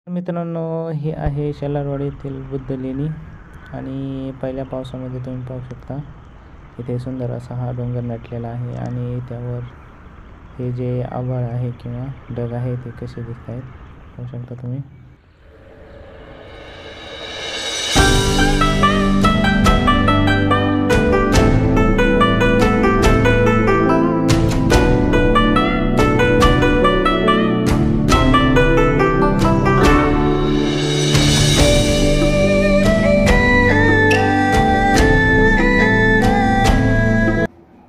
मित्रांनो, हे आहे शेलारवाडीतील बुद्ध लेणी आणि पहिल्या पावसामध्ये तुम्ही पाहू शकता इथे सुंदर असा हा डोंगर नटलेला आहे आणि त्यावर हे जे आभाळ आहे किंवा ढग आहे ते कसे दिसत आहेत पाहू शकता तुम्ही.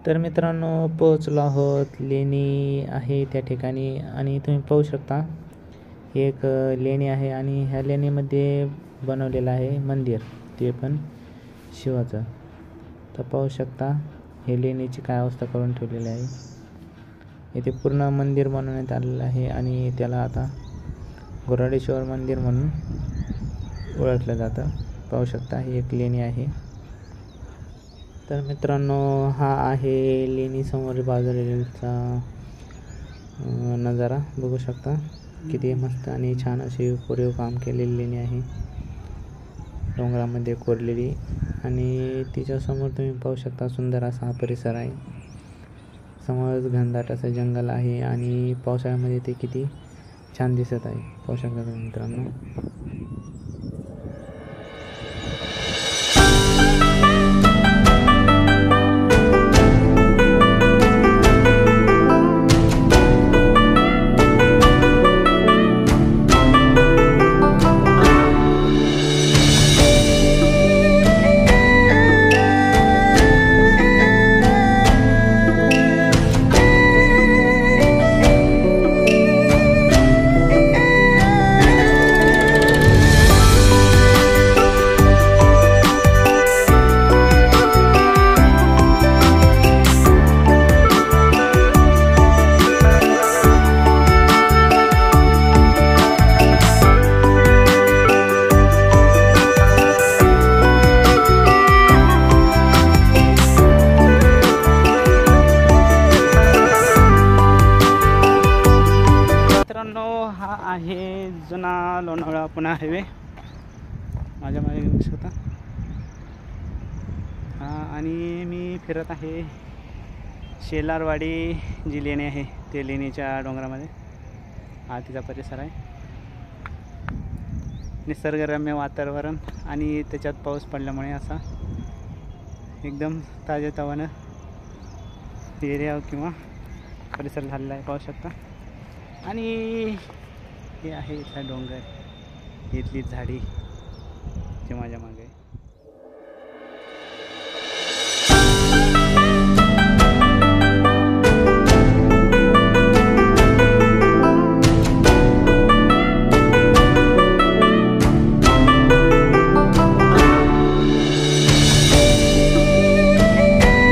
तर मित्रांनो, पोहोचलो आहोत. लेणी आहे त्या ठिकाणी आणि तुम्ही पाहू शकता ही एक लेणी आहे आणि ह्या लेणीमध्ये बनवलेलं आहे मंदिर, ते पण शिवाचं. तर पाहू शकता हे लेणीची काय अवस्था करून ठेवलेली आहे. इथे पूर्ण मंदिर बनवण्यात आलेलं आहे आणि त्याला आता गोराडेश्वर मंदिर म्हणून ओळखलं जातं. पाहू शकता ही एक लेणी आहे. तर मित्रांनो, हा आहे लेणीसमोर बाजूचा नजारा बघू शकता. किती मस्त आणि छान अशी कोरीव काम केलेली लेणी आहे, डोंगरामध्ये कोरलेली. आणि तिच्यासमोर तुम्ही पाहू शकता सुंदर असा हा परिसर आहे. समोर घनदाट असं जंगल आहे आणि पावसाळ्यामध्ये ते किती छान दिसत आहे पाहू शकता तुम्ही मित्रांनो. हा आहे जुना लोणावळा पुणे हायवे, माझ्या मागे बघू शकता. आणि मी फिरत आहे शेलारवाडी जी लेणी आहे ते लेणीच्या डोंगरामध्ये. हा तिचा परिसर आहे. निसर्गरम्य वातावरण आणि त्याच्यात पाऊस पडल्यामुळे असा एकदम ताजेतवानं एरिया किंवा परिसर झालेला आहे पाहू शकता. आणि हे आहे इथला डोंगर, इथली झाडी जे माझ्या मागे